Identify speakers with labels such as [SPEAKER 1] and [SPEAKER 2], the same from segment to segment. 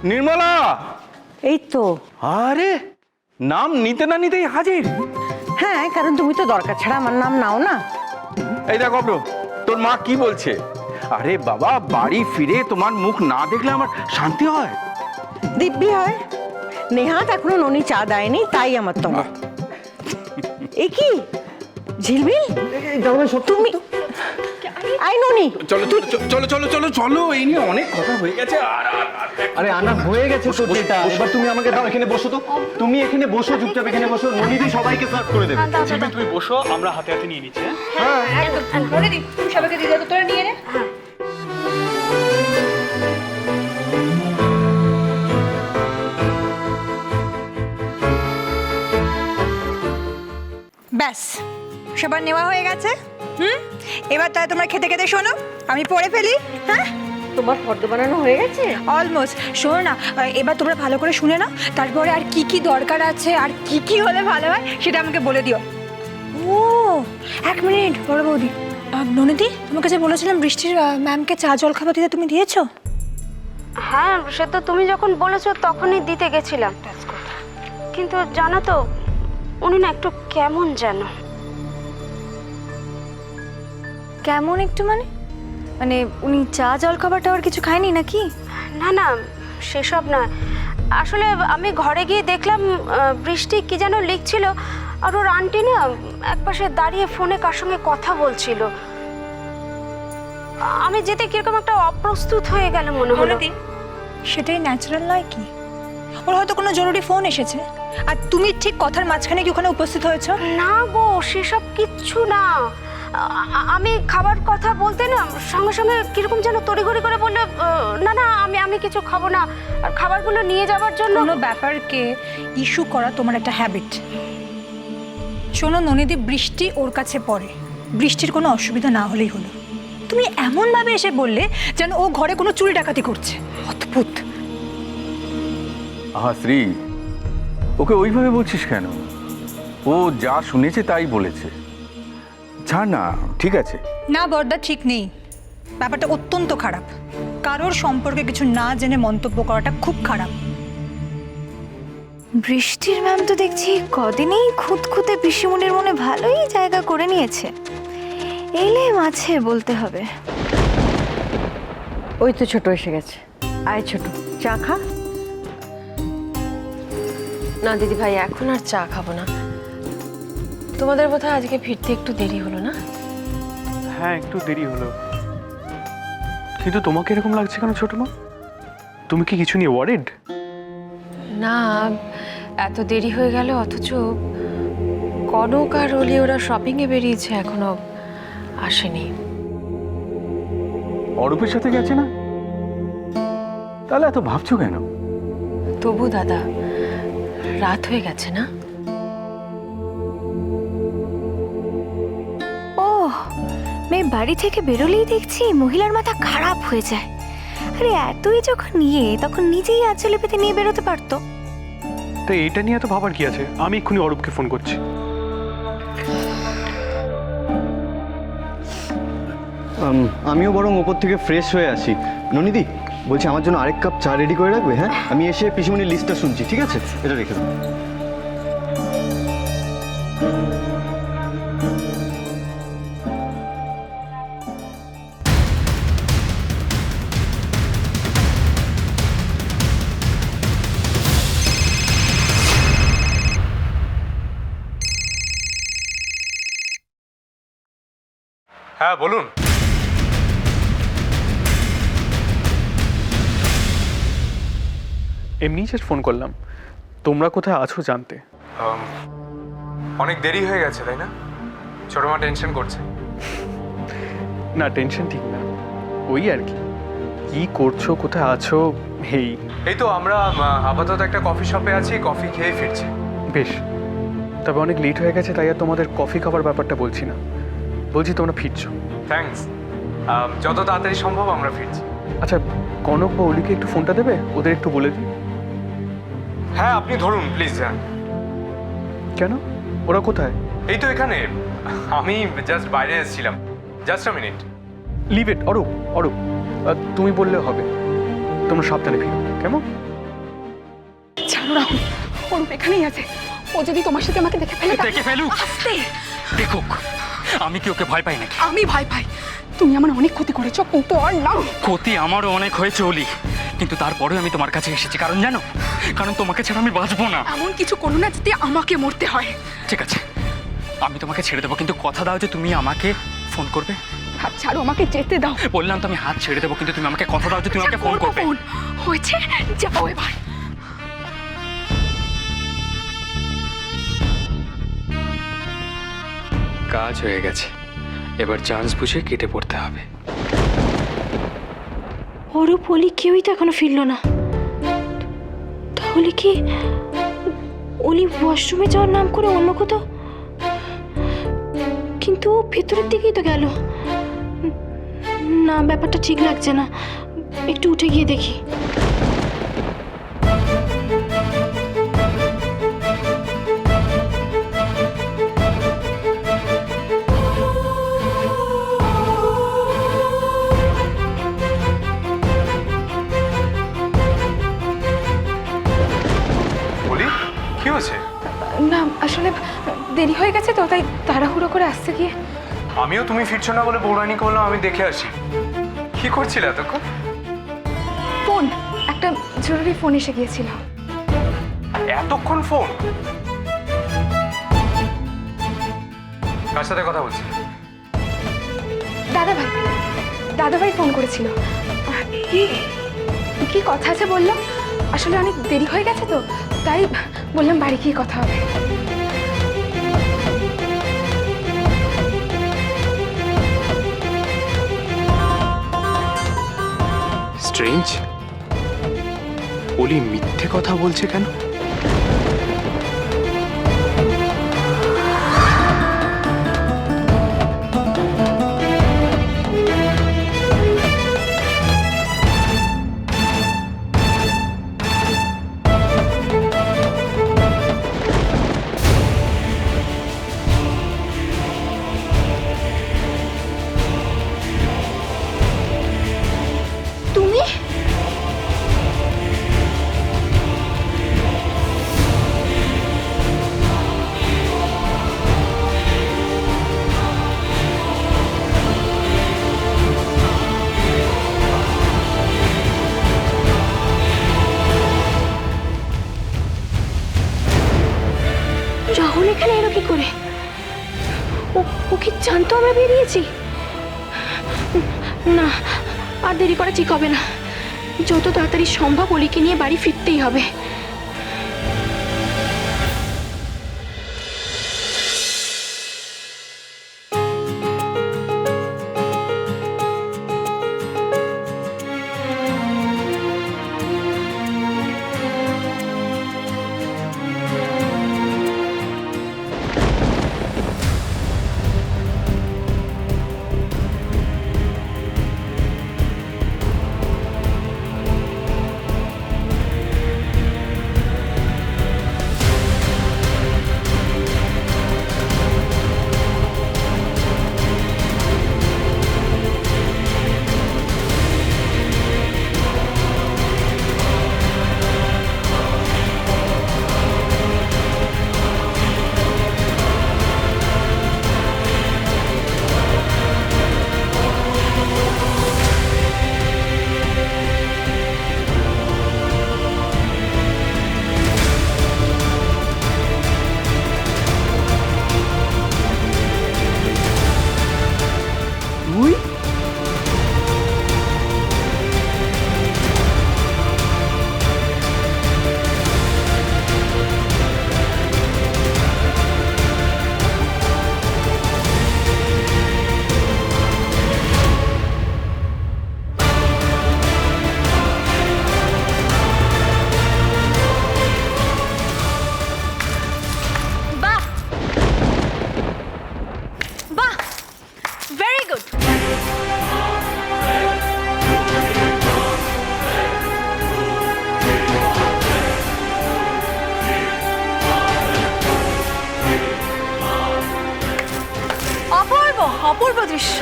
[SPEAKER 1] নির্মলা,
[SPEAKER 2] এই তো।
[SPEAKER 1] আরে নাম নিতে না নিতেই হাজির।
[SPEAKER 2] হ্যাঁ, কারণ তুমি তো দরকার ছাড়া আমার নাম নাও না।
[SPEAKER 1] এই দেখ অব্র, তোর মা কি বলছে। আরে বাবা, বাড়ি ফিরে তোমার মুখ না দেখলে আমার শান্তি হয়।
[SPEAKER 2] দিব্যি হয়। নেহাত এখনো ননি চা দেয়নি, তাই আমার তোমার। এ কি ঝিলমিল, তুমি আই ননি।
[SPEAKER 1] চলো চলো চলো চলো চলো চলো, এই নিয়ে অনেক কথা হয়ে গেছে।
[SPEAKER 3] আরে আনা হয়ে গেছে তো যেটা, এবার তুমি আমাকে দাও, এখানে বসো তো। তুমি এখানে বসো, চুপচাপ এখানে বসো। ননিদি সবাইকে সার্ভ করে দেবে।
[SPEAKER 4] তুমি বসো, আমরা হাতে হাতে নিয়ে নিচ্ছি।
[SPEAKER 5] হ্যাঁ একদম ধরে দি, তুমি সবাইকে দিয়ে দাও, তোরা নিয়ে নে। ব্যাস, সবার নেওয়া হয়ে গেছে। এবার তাহলে তোমরা খেতে খেতে শোনো, আমি পড়ে ফেলি। হ্যাঁ,
[SPEAKER 2] তোমার ফর্দ বানানো হয়ে গেছে?
[SPEAKER 5] অলমোস্ট। শোনো না, এবার তোমরা ভালো করে শুনে নাও, তারপরে আর কি কি দরকার আছে আর কি কি হলে ভালো হয় সেটা আমাকে বলে দিও। ও এক মিনিট বড় বৌদি, ননিদি, তোমাকে যে বলেছিলাম বৃষ্টির ম্যামকে চা জল খাবার দিতে, তুমি দিয়েছো?
[SPEAKER 6] হ্যাঁ, সে তো তুমি যখন বলেছো তখনই দিতে গেছিলাম। কিন্তু জানো তো, উনি না একটু কেমন যেন।
[SPEAKER 5] কেমন একটু মানে? মানে উনি চা জল খাবারটা আর কিছু খায়নি নাকি?
[SPEAKER 6] না না, সেসব না। আসলে আমি ঘরে গিয়ে দেখলাম বৃষ্টি কি যেন লিখছিল, আর ওর আন্টি না একপাশে দাঁড়িয়ে ফোনে কার সঙ্গে কথা বলছিল। আমি যেতে কিরকম একটা অপ্রস্তুত হয়ে গেল মনে হলো।
[SPEAKER 5] সেটাই ন্যাচারাল নয় কি? ওর হয়তো কোনো জরুরি ফোন এসেছে, আর তুমি ঠিক কথার মাঝখানে কি ওখানে উপস্থিত হয়েছো?
[SPEAKER 6] না গো, সেসব কিচ্ছু না। আমি খাবার কথা বলতে না সঙ্গে সঙ্গে কিরকম যেন তড়িঘড়ি করে বললো, না না আমি কিছু খাবো না, আর খাবারগুলো নিয়ে যাওয়ার জন্য।
[SPEAKER 5] কোনো ব্যাপারকে ইস্যু করা তোমার একটা হ্যাবিট। শোনো ননিদি, বৃষ্টি ওর কাছে পড়ে, বৃষ্টির কোনো অসুবিধা না হলেই হলো। তুমি এমনভাবে এসে বললে যেন ও ঘরে কোনো চুরি ডাকাতি করছে। অদ্ভুত।
[SPEAKER 1] আহা শ্রী, ওকে ওইভাবে বলছিস কেন? ও যা শুনেছে তাই বলেছে। ছাড় না, ঠিক আছে।
[SPEAKER 5] না বর্দা, ঠিক নেই। ব্যাপারটা অত্যন্ত খারাপ। কারোর সম্পর্কে কিছু না জেনে মন্তব্য করাটা খুব খারাপ।
[SPEAKER 7] বৃষ্টির ম্যাম তো দেখছি কদিনেই খুঁতখুঁতে পিসিমণির মনে ভালোই জায়গা করে নিয়েছে। এলে মাছে বলতে হবে।
[SPEAKER 2] ওই তো ছোট এসে গেছে। আয় ছোট, চা খা।
[SPEAKER 8] না দিদি ভাই, এখন আর চা খাবো না। তোমাদের বোধহয় আজকে ফিরতে একটু দেরি হলো না?
[SPEAKER 4] হ্যাঁ, একটু দেরি হলো। কিন্তু তোমাকে এরকম লাগছে কেন ছোট মা? তুমি কি কিছু নিয়ে ওয়ারিড?
[SPEAKER 8] না, এত দেরি হয়ে গেল, অথচ কনক আর অলি ওরা শপিংয়ে বেরিয়েছে, এখনো আসেনি।
[SPEAKER 1] অরূপের সাথে গেছে না? তাহলে এত ভাবছো কেন?
[SPEAKER 8] তবু দাদা, রাত হয়ে গেছে না?
[SPEAKER 7] ও, মেয়ে বাড়ি থেকে বেরোলেই দেখছি মহিলার মাথা খারাপ হয়ে যায়। আরে এতই যখন নিয়ে, তখন নিজেই আঁচলে পেতে নিয়ে বেরোতে পারতো।
[SPEAKER 4] তো এইটা নিয়ে এত ভাবার কি আছে? আমি এক্ষুনি অরূপকে ফোন করছি।
[SPEAKER 3] আমিও বরং ওপর থেকে ফ্রেশ হয়ে আসি। ননিদি বলছি, আমার জন্য আরেক কাপ চা রেডি করে রাখবে? হ্যাঁ, আমি এসে পিসিমণির লিস্টটা শুনছি। ঠিক আছে, এটা রেখে দাও।
[SPEAKER 4] হ্যাঁ বলুন। এমনি জাস্ট ফোন করলাম, তোমরা কোথায় আছো জানতে।
[SPEAKER 9] অনেক দেরি হয়ে গেছে তাই না? ছোট মা টেনশন করছে।
[SPEAKER 4] না, টেনশন ঠিক না, ওই আর কি। কি করছো, কোথায় আছো?
[SPEAKER 9] এই তো আমরা আপাতত একটা কফি শপে আছি, কফি খেয়ে ফিরছি।
[SPEAKER 4] বেশ, তবে অনেক লেট হয়ে গেছে, তাই আর তোমাদের কফি খাবার ব্যাপারটা বলছি না, বলছি তোমরা ফিরছো।
[SPEAKER 9] থ্যাঙ্কস। যত তাড়াতাড়ি সম্ভব আমরা ফিরছি।
[SPEAKER 4] আচ্ছা, কনক বা অলিকে একটু ফোনটা দেবে, ওদের একটু বলে দিই।
[SPEAKER 9] হ্যাঁ, আপনি ধরুন প্লিজ।
[SPEAKER 4] কেন, ওরা কোথায়?
[SPEAKER 9] এই তো এখানে, আমি জাস্ট বাইরে এসেছিলাম। Just a minute.
[SPEAKER 4] Leave it Arup, Arup তুমি বললে হবে। তোমরা সাবধানে ফিরো, কেমন?
[SPEAKER 5] চলো রাহুল, অরূপ এখানেই আছে। ও যদি তোমার সাথে আমাকে দেখে ফেলে,
[SPEAKER 10] দেখে ফেলুক,
[SPEAKER 5] আস্তে
[SPEAKER 10] দেখুক। আমি কি ওকে ভয় পাই নাকি?
[SPEAKER 5] আমি ভয় পাই। তুমি আমার অনেক ক্ষতি করেছো, কিন্তু আর না।
[SPEAKER 10] ক্ষতি আমারও অনেক হয়েছে অলি, কিন্তু তারপরেও আমি তোমার কাছে এসেছি। কারণ জানো, কারণ তোমাকে ছাড়া আমি বাঁচবো না।
[SPEAKER 5] এমন কিছু করো না যাতে আমাকে মরতে হয়।
[SPEAKER 10] ঠিক আছে, আমি তোমাকে ছেড়ে দেবো, কিন্তু কথা দাও যে তুমি আমাকে ফোন করবে।
[SPEAKER 5] হাত ছাড়ো, আমাকে যেতে দাও।
[SPEAKER 10] বললাম তো আমি হাত ছেড়ে দেবো, কিন্তু তুমি আমাকে কথা দাও যে তুমি আমাকে ফোন করবে।
[SPEAKER 5] ফোন হয়েছে, যাও এবার।
[SPEAKER 4] কাজ হয়ে গেছে, এবার চান্স বুঝে কেটে পড়তে হবে।
[SPEAKER 7] অরূপ অলি কেউই তো এখনো ফিরলো না। তাহলে কি অলি ওয়াশরুমে যাওয়ার নাম করে অন্য কোথাও? কিন্তু ও ভেতরের দিকেই তো গেল। না, ব্যাপারটা ঠিক লাগছে না, একটু উঠে গিয়ে দেখি।
[SPEAKER 9] বলি কি হয়েছে?
[SPEAKER 5] না আসলে দেরি হয়ে গেছে তো, তাই তাড়াহুড়ো করে আসতে গিয়ে।
[SPEAKER 9] আমিও তুমি ফিরছো না বলে বৌরানি করলাম আমি দেখে আসি। কি করছিলে এতক্ষণ?
[SPEAKER 5] ফোন, একটা জরুরি ফোন এসে গিয়েছিল।
[SPEAKER 9] এতক্ষণ ফোন? কার সাথে কথা বলছি?
[SPEAKER 5] দাদা ভাই, দাদা ভাই ফোন করেছিল। কি কি কথা আছে বললাম। আসলে অনেক দেরি হয়ে গেছে তো, তাই বললাম বাড়ি গিয়ে কথা হবে।
[SPEAKER 4] স্ট্রেঞ্জ, অলি মিথ্যে কথা বলছে কেন?
[SPEAKER 5] তুমি
[SPEAKER 7] রাহুল এখানে এলো কি করে? ও কি জানতো আমরা বেরিয়েছি? না, আর দেরি করা ঠিক হবে না। যত তাড়াতাড়ি সম্ভব অলিকে নিয়ে বাড়ি ফিরতেই হবে।
[SPEAKER 5] অপূর্ব দৃশ্য।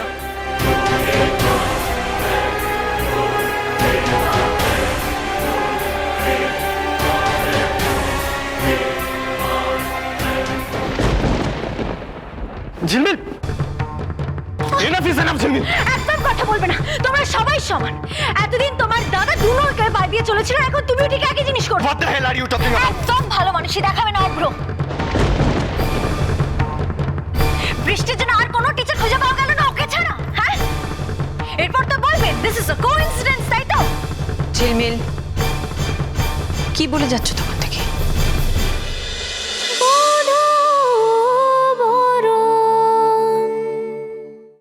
[SPEAKER 3] ঝিলমিল, এনাফ ইজ এনাফ ঝিলমিল।
[SPEAKER 7] একদম কথা বলবে না, তোমরা সবাই সমান। এতদিন তোমার দাদা দুনোকে বাদ দিয়ে চলেছিল, এখন তুমিও ঠিক একই জিনিস করছো।
[SPEAKER 3] What the hell are you talking about?
[SPEAKER 7] একদম ভালো মানুষই দেখাবে না অভ্র। বৃষ্টির জন্য আর কোনো টিচার খুঁজে পাওয়া গেল না ওকে ছাড়া, হ্যাঁ? এরপর তো বলবে দিস ইজ আ কোইন্সিডেন্স, তাই তো?
[SPEAKER 8] ঝিলমিল, কি বলে যাচ্ছ তোমার?